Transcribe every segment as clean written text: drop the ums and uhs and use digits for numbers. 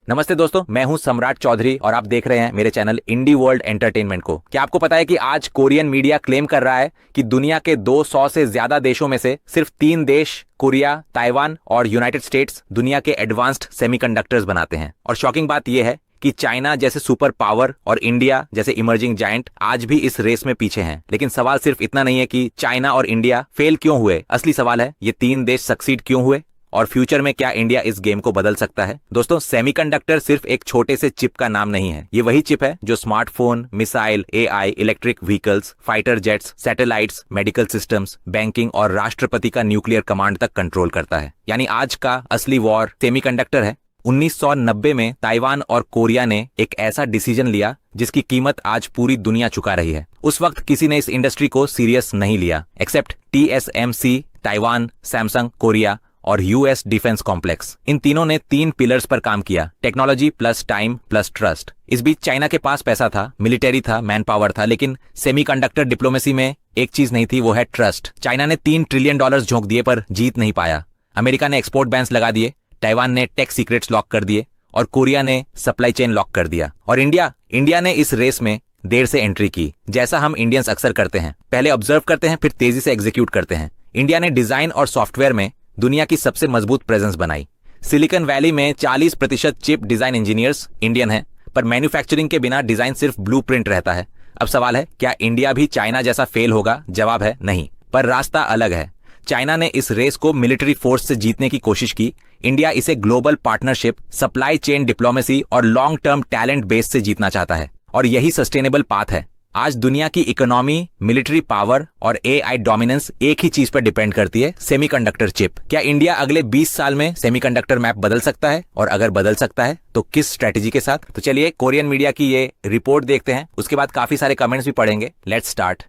नमस्ते दोस्तों, मैं हूं सम्राट चौधरी और आप देख रहे हैं मेरे चैनल इंडी वर्ल्ड एंटरटेनमेंट को। क्या आपको पता है कि आज कोरियन मीडिया क्लेम कर रहा है कि दुनिया के 200 से ज्यादा देशों में से सिर्फ 3 देश कोरिया, ताइवान और यूनाइटेड स्टेट्स दुनिया के एडवांस्ड सेमीकंडक्टर्स बनाते हैं। और शॉकिंग बात यह है कि चाइना जैसे सुपर पावर और इंडिया जैसे इमर्जिंग जायंट आज भी इस रेस में पीछे हैं। लेकिन सवाल सिर्फ इतना नहीं है कि चाइना और इंडिया फेल क्यों हुए, असली सवाल है ये 3 देश सक्सीड क्यों हुए और फ्यूचर में क्या इंडिया इस गेम को बदल सकता है। दोस्तों, सेमीकंडक्टर सिर्फ एक छोटे से चिप का नाम नहीं है। ये वही चिप है जो smartphone, missile, AI, electric vehicles, fighter jets, satellites, medical systems, banking और राष्ट्रपति का न्यूक्लियर कमांड तक कंट्रोल करता है। यानी आज का असली वॉर सेमीकंडक्टर है। 1990 में ताइवान और कोरिया ने एक ऐसा डिसीजन लिया जिसकी कीमत आज पूरी दुनिया चुका रही है। उस वक्त किसी ने इस इंडस्ट्री को सीरियस नहीं लिया except TSMC, Taiwan, Samsung, Korea और यूएस डिफेंस कॉम्प्लेक्स। इन तीनों ने 3 पिलर्स पर काम किया, technology plus time plus trust. इस बीच चाइना के पास पैसा था, मिलिट्री था, मैन पावर था, लेकिन सेमीकंडक्टर डिप्लोमेसी में एक चीज नहीं थी, वो है ट्रस्ट। चाइना ने $3 ट्रिलियन झोंक दिए पर जीत नहीं पाया। अमेरिका ने एक्सपोर्ट बैन्स लगा दिए, ताइवान ने टेक सीक्रेट्स लॉक कर दिए और कोरिया ने सप्लाई चेन लॉक कर दिया। और इंडिया ने इस रेस में देर से एंट्री की, जैसा हम इंडियंस अक्सर करते हैं। पहले ऑब्जर्व करते हैं, फिर तेजी से एग्जीक्यूट करते हैं। इंडिया ने डिजाइन और सॉफ्टवेयर में दुनिया की सबसे मजबूत प्रेजेंस बनाई। सिलिकॉन वैली में 40% चिप डिजाइन इंजीनियर्स इंडियन हैं, पर मैन्युफैक्चरिंग के बिना डिजाइन सिर्फ ब्लूप्रिंट रहता है। अब सवाल है, क्या इंडिया भी चाइना जैसा फेल होगा? जवाब है नहीं, पर रास्ता अलग है। चाइना ने इस रेस को मिलिट्री फोर्स से जीतने की कोशिश की। इंडिया इसे global partnership, supply chain diplomacy और लॉन्ग टर्म टैलेंट बेस से जीतना चाहता है। और यही सस्टेनेबल पाथ है। आज दुनिया की इकोनॉमी, मिलिट्री पावर और एआई डोमिनेंस एक ही चीज पर डिपेंड करती है, सेमीकंडक्टर चिप। क्या इंडिया अगले 20 साल में सेमीकंडक्टर मैप बदल सकता है? और अगर बदल सकता है तो किस स्ट्रेटेजी के साथ? तो चलिए कोरियन मीडिया की ये रिपोर्ट देखते हैं, उसके बाद काफी सारे कमेंट्स भी पढ़ेंगे। Let's start.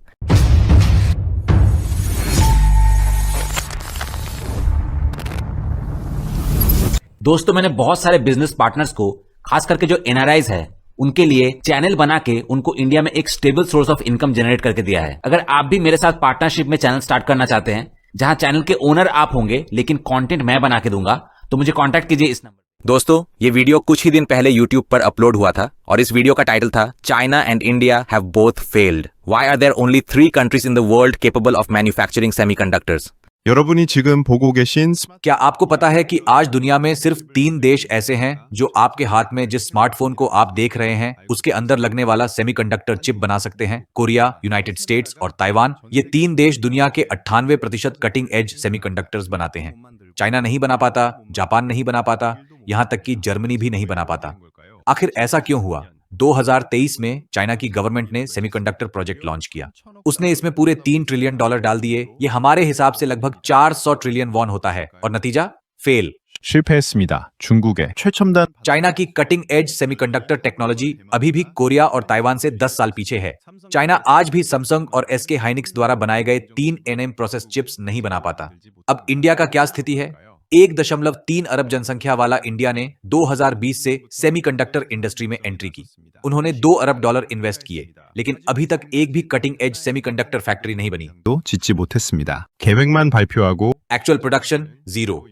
दोस्तों, मैंने बहुत सारे बिजनेस पार्टनर्स को, खास करके जो एनआरआईज है, उनके लिए चैनल बना के उनको इंडिया में एक stable source of income generate करके दिया है। अगर आप भी मेरे साथ पार्टनरशिप में चैनल स्टार्ट करना चाहते हैं, जहां चैनल के ओनर आप होंगे लेकिन कंटेंट मैं बना के दूंगा, तो मुझे कांटेक्ट कीजिए इस नंबर। दोस्तों, ये वीडियो कुछ ही दिन पहले YouTube पर अपलोड हुआ था और इस वीडियो का टाइटल था China and India have both failed, why are there only 3 countries in the world capable of manufacturing semiconductors. 여러분이 지금 보고 계신 क्या आपको पता है कि आज दुनिया में सिर्फ 3 देश ऐसे हैं जो आपके हाथ में जिस स्मार्टफोन को आप देख रहे हैं उसके अंदर लगने वाला सेमीकंडक्टर चिप बना सकते हैं? कोरिया, यूनाइटेड स्टेट्स और ताइवान। ये 3 देश दुनिया के 98% कटिंग एज सेमीकंडक्टर्स बनाते हैं। चाइना नहीं बना पाता, जापान नहीं बना पाता, यहां तक कि जर्मनी भी नहीं बना पाता। आखिर ऐसा क्यों हुआ? 2023 में चाइना की गवर्नमेंट ने सेमीकंडक्टर प्रोजेक्ट लॉन्च किया। उसने इसमें पूरे $3 ट्रिलियन डाल दिए। ये हमारे हिसाब से लगभग 400 ट्रिलियन वॉन होता है। और नतीजा? फेल। 실패했습니다. 중국의 최첨단 चाइना की कटिंग एज सेमीकंडक्टर टेक्नोलॉजी अभी भी कोरिया और ताइवान से 10 साल पीछे है। चाइना आज भी सैमसंग और SK हाइनिक्स द्वारा बनाए गए 3 nm प्रोसेस चिप्स नहीं बना पाता। अब इंडिया का क्या स्थिति है? 1.3 अरब जनसंख्या वाला इंडिया ने 2020 से सेमीकंडक्टर इंडस्ट्री में एंट्री की। उन्होंने $2 अरब इन्वेस्ट किए, लेकिन अभी तक एक भी कटिंग एज सेमीकंडक्टर फैक्ट्री नहीं बनी। 도 짓지 못했습니다. 계획만 발표하고 एक्चुअल प्रोडक्शन जीरो।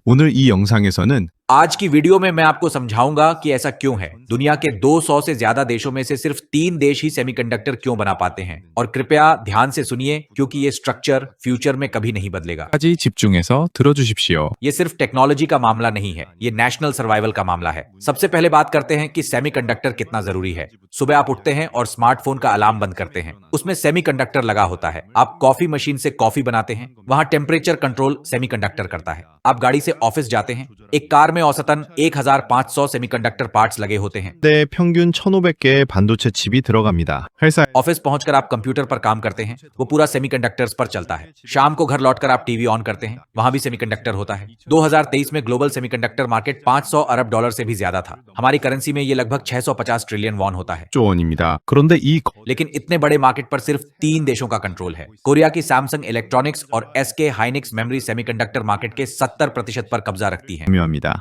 오늘 이 영상에서는 आज की वीडियो में मैं आपको समझाऊंगा कि ऐसा क्यों है। दुनिया के 200 से ज्यादा देशों में से सिर्फ 3 देश ही सेमीकंडक्टर क्यों बना पाते हैं। और कृपया ध्यान से सुनिए, क्योंकि ये स्ट्रक्चर फ्यूचर में कभी नहीं बदलेगा। 까지 집중해서 들어주십시오. ये सिर्फ टेक्नोलॉजी का मामला नहीं है, ये नेशनल सर्वाइवल का मामला है। सबसे पहले बात करते हैं कि सेमीकंडक्टर कितना जरूरी है। सुबह आप उठते हैं और स्मार्टफोन का अलार्म बंद करते हैं, उसमें सेमीकंडक्टर लगा होता है। आप कॉफी मशीन से कॉफी बनाते हैं, वहां टेम्परेचर कंट्रोल सेमीकंडक्टर करता है। आप गाड़ी से ऑफिस जाते हैं, एक कार में औसतन 1500 सेमीकंडक्टर पार्ट्स लगे होते हैं। 대 평균 1,500개의 반도체 칩이 들어갑니다. 회사 ऑफिस पहुंचकर आप कंप्यूटर पर काम करते हैं, वो पूरा सेमीकंडक्टर्स पर चलता है। शाम को घर लौटकर आप टीवी ऑन करते हैं, वहां भी सेमीकंडक्टर होता है। 2023 में ग्लोबल सेमीकंडक्टर मार्केट $500 अरब से भी ज्यादा था। हमारी करेंसी में ये लगभग 650 ट्रिलियन वॉन होता है। 조 원입니다. 그런데 이 लेकिन इतने बड़े मार्केट पर सिर्फ 3 देशों का कंट्रोल है। कोरिया की सैमसंग इलेक्ट्रॉनिक्स और SK Hynix memory semiconductor market के 70% पर कब्जा रखती है। 중요합니다.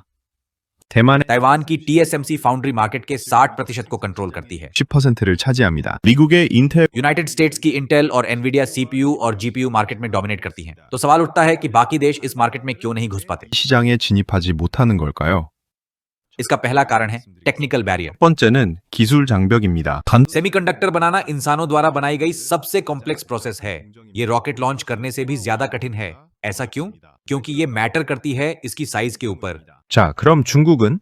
대만의 ताइवान की TSMC फाउंड्री मार्केट के 60% को कंट्रोल करती है। 10%를 차지합니다. मि국의 인텔 यूनाइटेड स्टेट्स की इंटेल और एनवीडिया CPU और GPU मार्केट में डोमिनेट करती हैं। तो सवाल उठता है कि बाकी देश इस मार्केट में क्यों नहीं घुस पाते। 시장에 진입하지 못하는 걸까요? इसका पहला कारण है टेक्निकल बैरियर। 첫 번째는 기술 장벽입니다. सेमीकंडक्टर बनाना इंसानों द्वारा बनाई गई सबसे कॉम्प्लेक्स प्रोसेस है। ये रॉकेट लॉन्च करने से भी ज्यादा कठिन है। ऐसा क्यों? क्योंकि ये मैटर करती है इसकी साइज के ऊपर। 자, 그럼 중국은?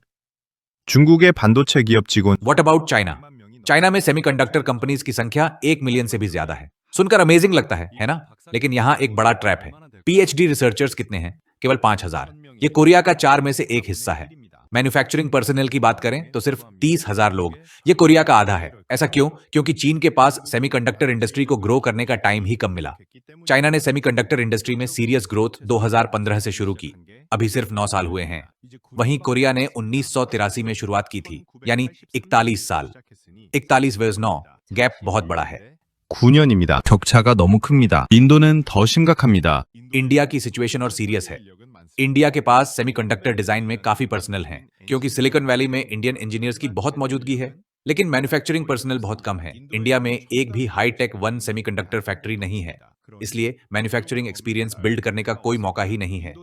중국의 반도체 기업 직원 व्हाट अबाउट चाइना? चाइना में सेमीकंडक्टर कंपनीज की संख्या 1 मिलियन से भी ज्यादा है। सुनकर अमेजिंग लगता है ना? लेकिन यहाँ एक बड़ा ट्रैप है। पीएचडी रिसर्चर्स कितने हैं? केवल 5,000। ये कोरिया का 4 में से एक हिस्सा है। मैन्युफैक्चरिंग पर्सनल की बात करें तो सिर्फ 30,000 लोग। ये कोरिया का आधा है। ऐसा क्यों? क्योंकि चीन के पास सेमीकंडक्टर इंडस्ट्री को ग्रो करने का टाइम ही कम मिला। चाइना ने सेमीकंडक्टर इंडस्ट्री में सीरियस ग्रोथ 2015 से शुरू की। अभी सिर्फ 9 साल हुए हैं। वहीं कोरिया ने 1983 में शुरुआत की थी, यानी 41 साल। 41 वर्सेस 9, गैप बहुत बड़ा है। 9년입니다. 격차가 너무 큽니다. 인도는 더 심각합니다. इंडिया की सिचुएशन और सीरियस है। इंडिया के पास सेमीकंडक्टर डिजाइन में काफी पर्सनल हैं, क्योंकि सिलिकॉन वैली में इंडियन इंजीनियर्स की बहुत मौजूदगी है। लेकिन मैन्युफैक्चरिंग पर्सनल बहुत कम है। इंडिया में एक भी हाईटेक वन सेमीकंडक्टर फैक्ट्री नहीं है, इसलिए मैन्युफैक्चरिंग एक्सपीरियंस बिल्ड करने का कोई मौका ही नहीं है।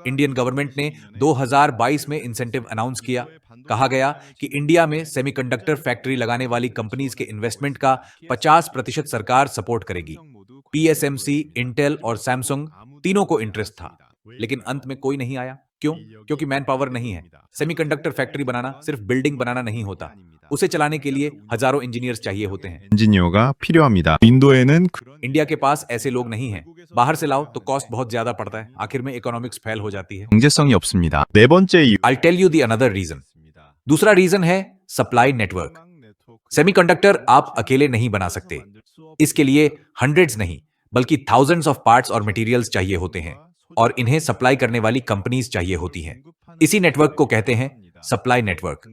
इंडियन गवर्नमेंट ने 2022 में इंसेंटिव अनाउंस किया। कहा गया कि इंडिया में सेमीकंडक्टर फैक्ट्री लगाने वाली कंपनीज के इन्वेस्टमेंट का 50% सरकार सपोर्ट करेगी। पीएसएमसी, इंटेल और सैमसंग तीनों को इंटरेस्ट था, लेकिन अंत में कोई नहीं आया। क्यों? क्योंकि मैन पावर नहीं है। सेमीकंडक्टर फैक्ट्री बनाना सिर्फ बिल्डिंग बनाना नहीं होता, उसे चलाने के लिए हजारों इंजीनियर्स चाहिए होते हैं। 엔지니어가 필요합니다. 인도에는 इंडिया के पास ऐसे लोग नहीं हैं। बाहर से लाओ तो कॉस्ट बहुत ज्यादा पड़ता है। आखिर में इकोनॉमिक्स फेल हो जाती है। 경제성이 없습니다. 네 번째 이유 I tell you the another reason. दूसरा रीजन है सप्लाई नेटवर्क। सेमीकंडक्टर आप अकेले नहीं बना सकते। इसके लिए हंड्रेड्स नहीं बल्कि थाउजेंड्स ऑफ पार्ट्स और मटेरियल्स चाहिए होते हैं, और इन्हें सप्लाई करने वाली कंपनीज चाहिए होती हैं। इसी नेटवर्क को कहते हैं सप्लाई नेटवर्क।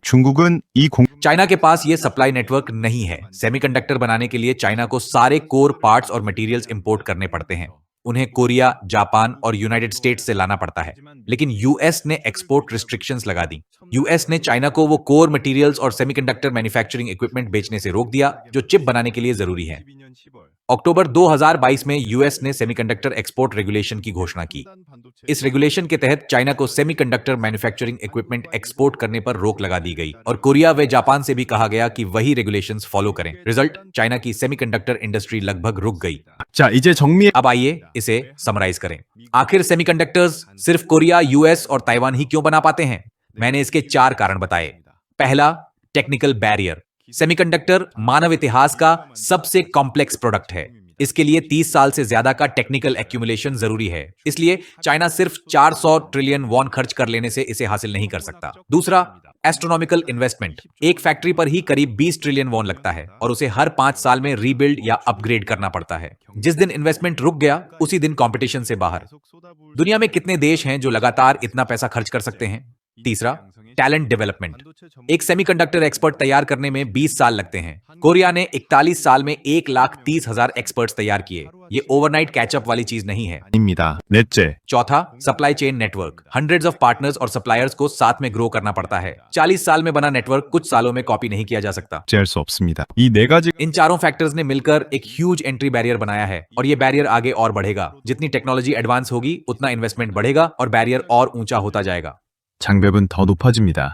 중국은 이 चाइना के पास ये सप्लाई नेटवर्क नहीं है। सेमीकंडक्टर बनाने के लिए चाइना को सारे कोर पार्ट्स और मटेरियल्स इंपोर्ट करने पड़ते हैं। उन्हें कोरिया, जापान और यूनाइटेड स्टेट्स से लाना पड़ता है। लेकिन यूएस ने एक्सपोर्ट रिस्ट्रिक्शंस लगा दी। यूएस ने चाइना को वो कोर मटेरियल्स और सेमीकंडक्टर मैन्युफैक्चरिंग इक्विपमेंट बेचने से रोक दिया जो चिप बनाने के लिए जरूरी है। अक्टूबर 2022 में यूएस ने सेमीकंडक्टर एक्सपोर्ट रेगुलेशन की घोषणा की। इस रेगुलेशन के तहत चाइना को सेमीकंडक्टर मैन्युफैक्चरिंग इक्विपमेंट एक्सपोर्ट करने पर रोक लगा दी गई, और कोरिया व जापान से भी कहा गया कि वही रेगुलेशंस फॉलो करें। रिजल्ट, चाइना की सेमीकंडक्टर इंडस्ट्री लगभग रुक गई। 자, 이제 정리해 अब आइए इसे समराइज करें। आखिर सेमीकंडक्टर्स सिर्फ कोरिया, यूएस और ताइवान ही क्यों बना पाते हैं? मैंने इसके 4 कारण बताए। पहला, टेक्निकल बैरियर। सेमीकंडक्टर मानव इतिहास का सबसे कॉम्प्लेक्स प्रोडक्ट है। इसके लिए 30 साल से ज्यादा का टेक्निकल एक्यूमुलेशन जरूरी है। इसलिए चाइना सिर्फ 400 ट्रिलियन वॉन खर्च कर लेने से इसे हासिल नहीं कर सकता। दूसरा, एस्ट्रोनॉमिकल इन्वेस्टमेंट। एक फैक्ट्री पर ही करीब 20 ट्रिलियन वॉन लगता है, और उसे हर 5 साल में रीबिल्ड या अपग्रेड करना पड़ता है। जिस दिन इन्वेस्टमेंट रुक गया, उसी दिन कंपटीशन से बाहर। दुनिया में कितने देश हैं जो लगातार इतना पैसा खर्च कर सकते हैं? तीसरा, टैलेंट डेवलपमेंट। एक सेमीकंडक्टर एक्सपर्ट तैयार करने में 20 साल लगते हैं। कोरिया ने 41 साल में 1,30,000 एक्सपर्ट्स तैयार किए। ये ओवरनाइट कैचअप वाली चीज नहीं है। 아닙니다. 넷째, चौथा, supply chain network. Hundreds of partners और सप्लायर्स को साथ में ग्रो करना पड़ता है। 40 साल में बना नेटवर्क कुछ सालों में कॉपी नहीं किया जा सकता। 제할 수 없습니다. 이 네 가지 इन चारों फैक्टर्स ने मिलकर एक ह्यूज एंट्री बैरियर बनाया है, और ये बैरियर आगे और बढ़ेगा। जितनी टेक्नोलॉजी एडवांस होगी, उतना इन्वेस्टमेंट बढ़ेगा और बैरियर और ऊंचा होता जाएगा। 장벽은 더 높아집니다.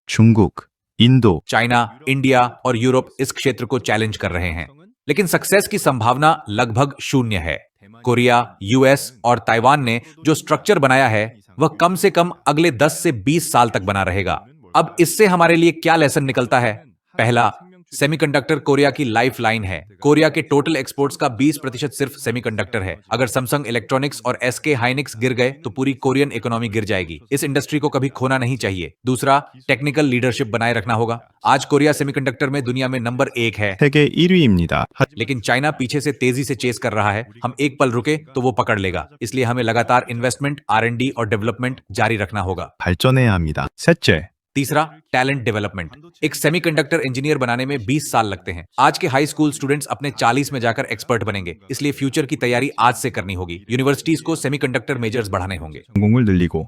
중국, 인도, चाइना, इंडिया और यूरोप इस क्षेत्र को चैलेंज कर रहे हैं, लेकिन सक्सेस की संभावना लगभग शून्य है। कोरिया, यूएस और ताइवान ने जो स्ट्रक्चर बनाया है, वह कम से कम अगले 10 से 20 साल तक बना रहेगा। अब इससे हमारे लिए क्या लेसन निकलता है? पहला, सेमीकंडक्टर कोरिया की लाइफ लाइन है। कोरिया के टोटल एक्सपोर्ट्स का 20% सिर्फ सेमीकंडक्टर है। अगर सैमसंग इलेक्ट्रॉनिक्स और एसके हाइनिक्स गिर गए तो पूरी कोरियन इकोनॉमी गिर जाएगी। इस इंडस्ट्री को कभी खोना नहीं चाहिए। दूसरा, टेक्निकल लीडरशिप बनाए रखना होगा। आज कोरिया सेमीकंडक्टर में दुनिया में नंबर 1 है, 세계 1위입니다. लेकिन चाइना पीछे से तेजी से चेस कर रहा है। हम एक पल रुके तो वो पकड़ लेगा। इसलिए हमें लगातार इन्वेस्टमेंट, R&D और डेवलपमेंट जारी रखना होगा। 발전해야 합니다. 셋째, तीसरा, टैलेंट डेवलपमेंट। एक सेमीकंडक्टर इंजीनियर बनाने में 20 साल लगते हैं। आज के हाई स्कूल स्टूडेंट्स अपने 40 में जाकर एक्सपर्ट बनेंगे। इसलिए फ्यूचर की तैयारी आज से करनी होगी। यूनिवर्सिटीज को सेमीकंडक्टर मेजर्स बढ़ाने होंगे। 전공을 늘리고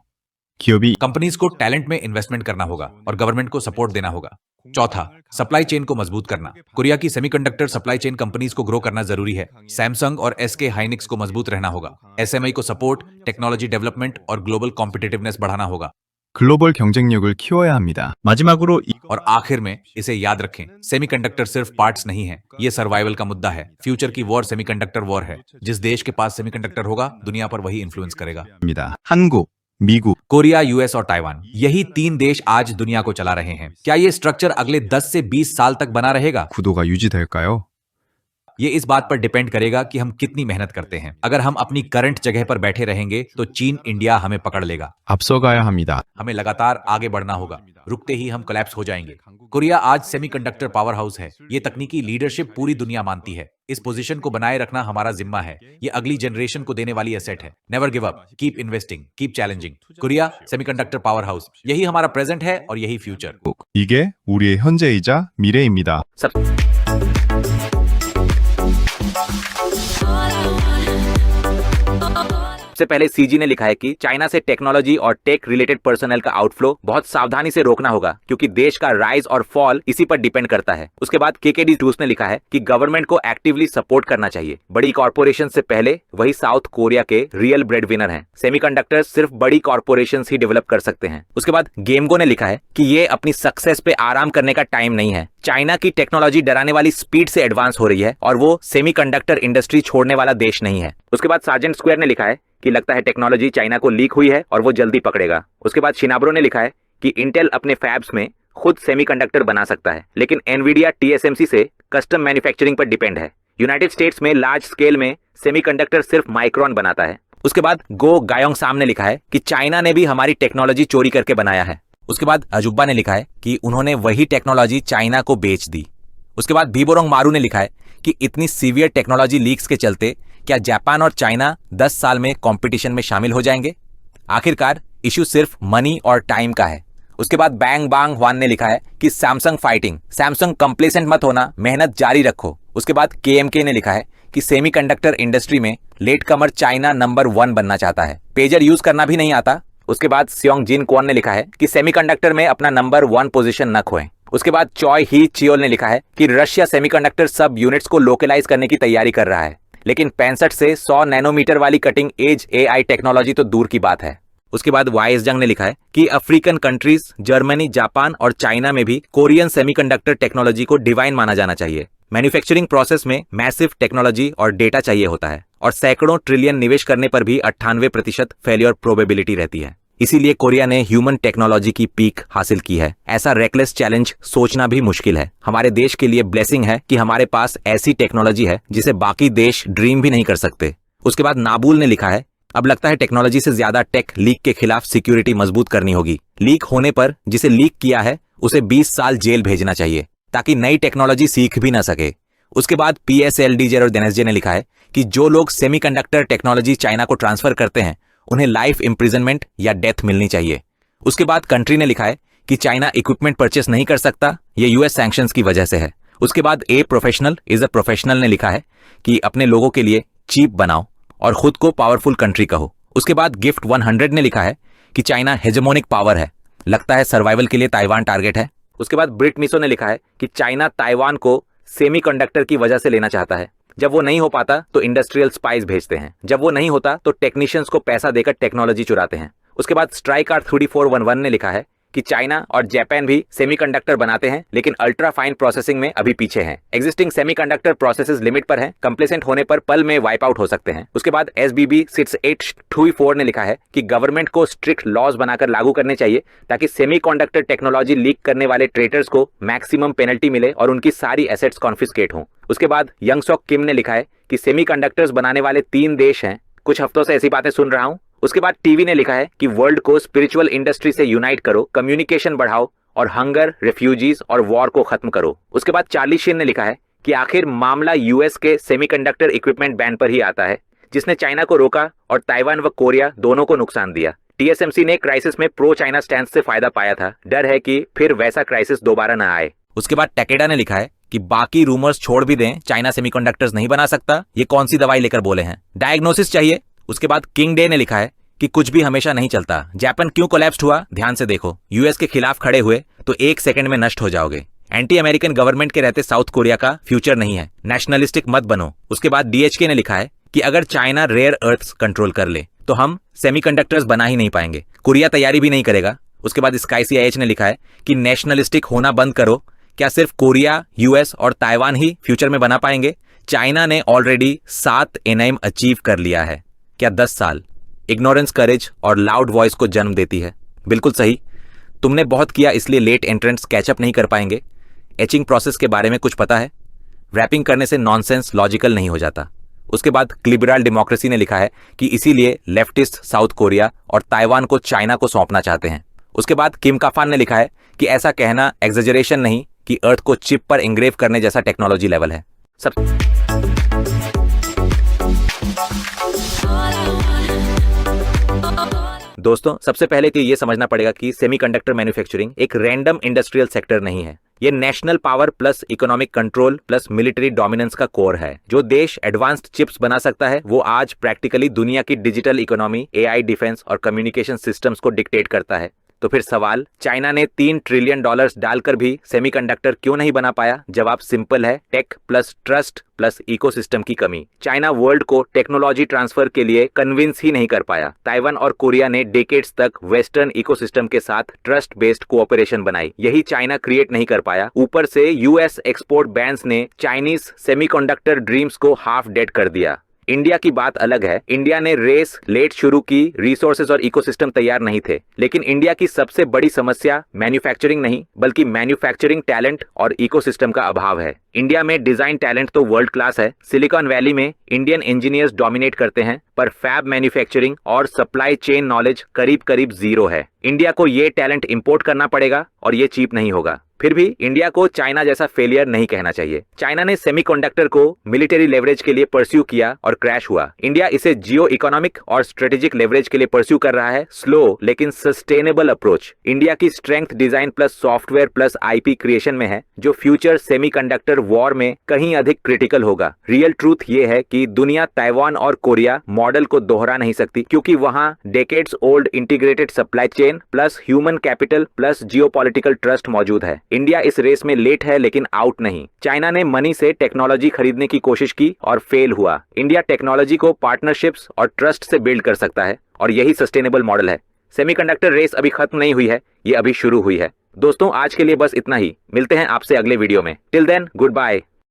기업이 कंपनीज को टैलेंट में इन्वेस्टमेंट करना होगा और गवर्नमेंट को सपोर्ट देना होगा। चौथा, सप्लाई चेन को मजबूत करना। कोरिया की सेमीकंडक्टर सप्लाई चेन कंपनीज को ग्रो करना जरूरी है। सैमसंग और एसके हाइनिक्स को मजबूत रहना होगा। एसएमआई को सपोर्ट, टेक्नोलॉजी डेवलपमेंट और ग्लोबल कॉम्पिटिटिवनेस बढ़ाना होगा। 글로벌 경쟁력을 키워야 합니다. 마지막으로 और आखिर में इसे याद रखें, सेमीकंडक्टर सिर्फ पार्ट्स नहीं है, ये सर्वाइवल का मुद्दा है। फ्यूचर की वॉर सेमीकंडक्टर वॉर है। जिस देश के पास सेमीकंडक्टर होगा, दुनिया पर वही इन्फ्लुएंस करेगा। 입니다. 한국, 미국, कोरिया, यूएस और ताइवान, यही 3 देश आज दुनिया को चला रहे हैं। क्या ये स्ट्रक्चर अगले 10 से 20 साल तक बना रहेगा? 구도가 유지될까요? ये इस बात पर डिपेंड करेगा कि हम कितनी मेहनत करते हैं। अगर हम अपनी करंट जगह पर बैठे रहेंगे तो चीन, इंडिया हमें पकड़ लेगा। 앞서가야 합니다. हमें लगातार आगे बढ़ना होगा, रुकते ही हम कोलैप्स हो जाएंगे। कोरिया आज सेमीकंडक्टर पावर हाउस है। ये तकनीकी लीडरशिप पूरी दुनिया मानती है। इस पोजीशन को बनाए रखना हमारा जिम्मा है। ये अगली जनरेशन को देने वाली एसेट है। Never give up, keep investing, keep challenging. Korea semiconductor power house, यही हमारा प्रेजेंट है और यही फ्यूचर। 이게 우리의 현재이자 미래입니다. सबसे पहले सीजी ने लिखा है कि चाइना से टेक्नोलॉजी और टेक रिलेटेड पर्सनल का आउटफ्लो बहुत सावधानी से रोकना होगा क्योंकि देश का राइज और फॉल इसी पर डिपेंड करता है। उसके बाद केकेडी टूस ने लिखा है कि गवर्नमेंट को एक्टिवली सपोर्ट करना चाहिए। बड़ी कॉर्पोरेशन से पहले वही साउथ कोरिया के रियल ब्रेड विनर हैं। सेमीकंडक्टर्स सिर्फ बड़ी कॉर्पोरेशन ही डेवलप कर सकते हैं। उसके बाद गेमगो ने लिखा है कि ये अपनी सक्सेस पे आराम करने का टाइम नहीं है। चाइना की टेक्नोलॉजी डराने वाली स्पीड से एडवांस हो रही है और वो सेमीकंडक्टर इंडस्ट्री छोड़ने वाला देश नहीं है। उसके बाद सार्जेंट स्क्वायर ने लिखा है कि लगता है टेक्नोलॉजी चाइना को लीक हुई है और वो जल्दी पकड़ेगा। उसके बाद शिनाब्रो ने लिखा है कि इंटेल अपने फैब्स में खुद सेमीकंडक्टर बना सकता है, लेकिन एनवीडिया टीएसएमसी से कस्टम मैन्युफैक्चरिंग पर डिपेंड है। यूनाइटेड स्टेट्स में लार्ज स्केल में सेमीकंडक्टर सिर्फ माइक्रोन बनाता है। उसके बाद गो गायोंग साम ने लिखा है कि चाइना ने भी हमारी टेक्नोलॉजी चोरी करके बनाया है। उसके बाद अजुब्बा ने लिखा है कि उन्होंने वही टेक्नोलॉजी चाइना को बेच दी। उसके बाद बीबोरोंग मारू ने लिखा है कि इतनी सीवियर टेक्नोलॉजी लीक्स के चलते क्या जापान और चाइना 10 साल में कंपटीशन में शामिल हो जाएंगे? आखिरकार इश्यू सिर्फ मनी और टाइम का है। उसके बाद बैंग बांग ह्वान ने लिखा है कि सैमसंग फाइटिंग, सैमसंग कंप्लेसेंट मत होना, मेहनत जारी रखो। उसके बाद केएमके ने लिखा है कि सेमीकंडक्टर इंडस्ट्री में लेट कमर चाइना नंबर 1 बनना चाहता है, पेजर यूज करना भी नहीं आता। उसके बाद सियोंग जिन क्वान ने लिखा है कि सेमीकंडक्टर में अपना नंबर 1 पोजीशन न खोएं। उसके बाद चॉय ही चियोल ने लिखा है कि रशिया सेमीकंडक्टर सब यूनिट्स को लोकलाइज करने की तैयारी कर रहा है, लेकिन 65 से 100 नैनोमीटर वाली कटिंग एज एआई टेक्नोलॉजी तो दूर की बात है। उसके बाद वाइस जंग ने लिखा है कि अफ्रीकन कंट्रीज जर्मनी, जापान और चाइना में भी कोरियन सेमीकंडक्टर टेक्नोलॉजी को डिवाइन माना जाना चाहिए। मैन्युफैक्चरिंग प्रोसेस में मैसिव टेक्नोलॉजी और डेटा चाहिए होता है और सैकड़ों ट्रिलियन निवेश करने पर भी 98% फेलियर प्रोबेबिलिटी रहती है। इसीलिए कोरिया ने ह्यूमन टेक्नोलॉजी की पीक हासिल की है। ऐसा रेकलेस चैलेंज सोचना भी मुश्किल है। हमारे देश के लिए ब्लेसिंग है कि हमारे पास ऐसी टेक्नोलॉजी है जिसे बाकी देश ड्रीम भी नहीं कर सकते। उसके बाद नाबुल ने लिखा है, अब लगता है टेक्नोलॉजी से ज्यादा टेक लीक के खिलाफ सिक्योरिटी मजबूत करनी होगी। लीक होने पर जिसे लीक किया है उसे 20 साल जेल भेजना चाहिए ताकि नई टेक्नोलॉजी सीख भी ना सके। उसके बाद पीएसएलडीजे और दिनेश ने लिखा है कि जो लोग सेमीकंडक्टर टेक्नोलॉजी चाइना को ट्रांसफर करते हैं उन्हें लाइफ इंप्रिजनमेंट या डेथ मिलनी चाहिए। उसके बाद कंट्री ने लिखा है कि चाइना इक्विपमेंट परचेस नहीं कर सकता, ये यूएस सैंक्शंस की वजह से है। उसके बाद a professional is a professional ने लिखा है कि अपने लोगों के लिए चीप बनाओ और खुद को पावरफुल कंट्री कहो। उसके बाद गिफ्ट 100 ने लिखा है कि चाइना हेजेमोनिक पावर है, लगता है सर्वाइवल के लिए ताइवान टारगेट है। उसके बाद ब्रिट मिसो ने लिखा है कि चाइना ताइवान को सेमीकंडक्टर की वजह से लेना चाहता है। जब वो नहीं हो पाता तो इंडस्ट्रियल स्पाइस भेजते हैं, जब वो नहीं होता तो टेक्नीशियंस को पैसा देकर टेक्नोलॉजी चुराते हैं। उसके बाद स्ट्राइक आर 3411 ने लिखा है कि चाइना और जापान भी सेमीकंडक्टर बनाते हैं लेकिन अल्ट्रा फाइन प्रोसेसिंग में अभी पीछे हैं। एग्जिस्टिंग सेमीकंडक्टर प्रोसेसेस लिमिट पर हैं, कंप्लेसेंट होने पर पल में वाइप आउट हो सकते हैं। उसके बाद SBB 6824 ने लिखा है कि गवर्नमेंट को स्ट्रिक्ट लॉज बनाकर लागू करने चाहिए ताकि सेमीकंडक्टर टेक्नोलॉजी लीक करने वाले ट्रेडर्स को मैक्सिमम पेनल्टी मिले और उनकी सारी एसेट्स कॉन्फिस्केट हों। उसके बाद यंगसॉक किम ने लिखा है कि सेमीकंडक्टर्स बनाने वाले 3 देश हैं, कुछ हफ्तों से ऐसी बातें सुन रहा हूं। उसके बाद टीवी ने लिखा है कि वर्ल्ड को स्पिरिचुअल इंडस्ट्री से यूनाइट करो, कम्युनिकेशन बढ़ाओ और हंगर, रेफ्यूजीज और वॉर को खत्म करो। उसके बाद चार्ली शीन ने लिखा है कि आखिर मामला यूएस के सेमीकंडक्टर इक्विपमेंट बैन पर ही आता है, जिसने चाइना को रोका और ताइवान व कोरिया दोनों को नुकसान दिया। टीएसएमसी ने क्राइसिस में प्रो चाइना स्टैंड से फायदा पाया था, डर है कि फिर वैसा क्राइसिस दोबारा न आए। उसके बाद टेकेडा ने लिखा है कि बाकी रूमर्स छोड़ भी दें, चाइना सेमीकंडक्टर्स नहीं बना सकता, ये कौन सी दवाई लेकर बोले हैं, डायग्नोसिस चाहिए। उसके बाद किंग डे ने लिखा है कि कुछ भी हमेशा नहीं चलता, जापान क्यों कोलैप्स हुआ ध्यान से देखो, यूएस के खिलाफ खड़े हुए तो 1 सेकंड में नष्ट हो जाओगे। एंटी अमेरिकन गवर्नमेंट के रहते साउथ कोरिया का फ्यूचर नहीं है, नेशनलिस्टिक मत बनो। उसके बाद डीएचके ने लिखा है कि अगर चाइना रेयर अर्थ्स कंट्रोल कर ले तो हम सेमीकंडक्टर्स बना ही नहीं पाएंगे, कोरिया तैयारी भी नहीं करेगा उसके बाद स्काई CIH ने लिखा है कि नेशनलिस्टिक होना बंद करो, क्या सिर्फ कोरिया, US और ताइवान ही फ्यूचर में बना पाएंगे? चाइना ने ऑलरेडी 7 एनाइम अचीव कर लिया है, क्या 10 साल? इग्नोरेंस करेज और लाउड वॉइस को जन्म देती है। बिल्कुल सही, तुमने बहुत किया इसलिए लेट एंट्रेंट्स कैचअप नहीं कर पाएंगे। एचिंग प्रोसेस के बारे में कुछ पता है? रैपिंग करने से नॉनसेंस लॉजिकल नहीं हो जाता। उसके बाद लिबरल डेमोक्रेसी ने लिखा है कि इसीलिए लेफ्टिस्ट साउथ कोरिया और ताइवान को चाइना को सौंपना चाहते हैं। उसके बाद किम काफान ने लिखा है कि ऐसा कहना एग्जेजरेशन नहीं कि अर्थ को चिप पर इंग्रेव करने जैसा टेक्नोलॉजी लेवल है। सब दोस्तों, सबसे पहले तो ये समझना पड़ेगा कि सेमीकंडक्टर मैन्युफैक्चरिंग एक रैंडम इंडस्ट्रियल सेक्टर नहीं है। ये national power plus economic control plus military dominance का कोर है। जो देश एडवांस्ड चिप्स बना सकता है वो आज प्रैक्टिकली दुनिया की डिजिटल इकोनॉमी, AI, डिफेंस और कम्युनिकेशन सिस्टम्स को डिक्टेट करता है। तो फिर सवाल, चाइना ने $3 ट्रिलियन डालकर भी सेमीकंडक्टर क्यों नहीं बना पाया? जवाब सिंपल है, tech plus trust plus ecosystem की कमी। चाइना वर्ल्ड को टेक्नोलॉजी ट्रांसफर के लिए कन्विंस ही नहीं कर पाया। ताइवान और कोरिया ने डेकेड्स तक वेस्टर्न इकोसिस्टम के साथ ट्रस्ट बेस्ड कोऑपरेशन बनाई, यही चाइना क्रिएट नहीं कर पाया। ऊपर से US एक्सपोर्ट बैन्स ने चाइनीज सेमीकंडक्टर ड्रीम्स को हाफ डेड कर दिया। इंडिया की बात अलग है। इंडिया ने रेस लेट शुरू की, रिसोर्सेज और इकोसिस्टम तैयार नहीं थे। लेकिन इंडिया की सबसे बड़ी समस्या मैन्युफैक्चरिंग नहीं बल्कि मैन्युफैक्चरिंग टैलेंट और इकोसिस्टम का अभाव है। इंडिया में डिजाइन टैलेंट तो वर्ल्ड क्लास है। सिलिकॉन वैली में इंडियन इंजीनियर्स डोमिनेट करते हैं, पर फैब मैन्युफैक्चरिंग और सप्लाई चेन नॉलेज करीब करीब जीरो है। इंडिया को ये टैलेंट इंपोर्ट करना पड़ेगा और ये चीप नहीं होगा। फिर भी इंडिया को चाइना जैसा फेलियर नहीं कहना चाहिए। चाइना ने सेमीकंडक्टर को मिलिट्री लेवरेज के लिए परस्यू किया और क्रैश हुआ। इंडिया इसे जियो इकोनॉमिक और स्ट्रेटेजिक लेवरेज के लिए परस्यू कर रहा है, स्लो लेकिन सस्टेनेबल अप्रोच। इंडिया की strength design plus software plus IP creation में है, जो फ्यूचर सेमीकंडक्टर वॉर में कहीं अधिक क्रिटिकल होगा। रियल ट्रूथ ये है कि दुनिया ताइवान और कोरिया मॉडल को दोहरा नहीं सकती, क्योंकि वहां decades old integrated supply chain plus human capital plus geopolitical trust मौजूद है। इंडिया इस रेस में लेट है लेकिन आउट नहीं। चाइना ने मनी से टेक्नोलॉजी खरीदने की कोशिश की और फेल हुआ। इंडिया टेक्नोलॉजी को पार्टनरशिप्स और ट्रस्ट से बिल्ड कर सकता है और यही सस्टेनेबल मॉडल है। सेमीकंडक्टर रेस अभी खत्म नहीं हुई है, ये अभी शुरू हुई है। दोस्तों, आज के लिए बस इतना ही। मिलते हैं आपसे अगले वीडियो में। Till then, good bye.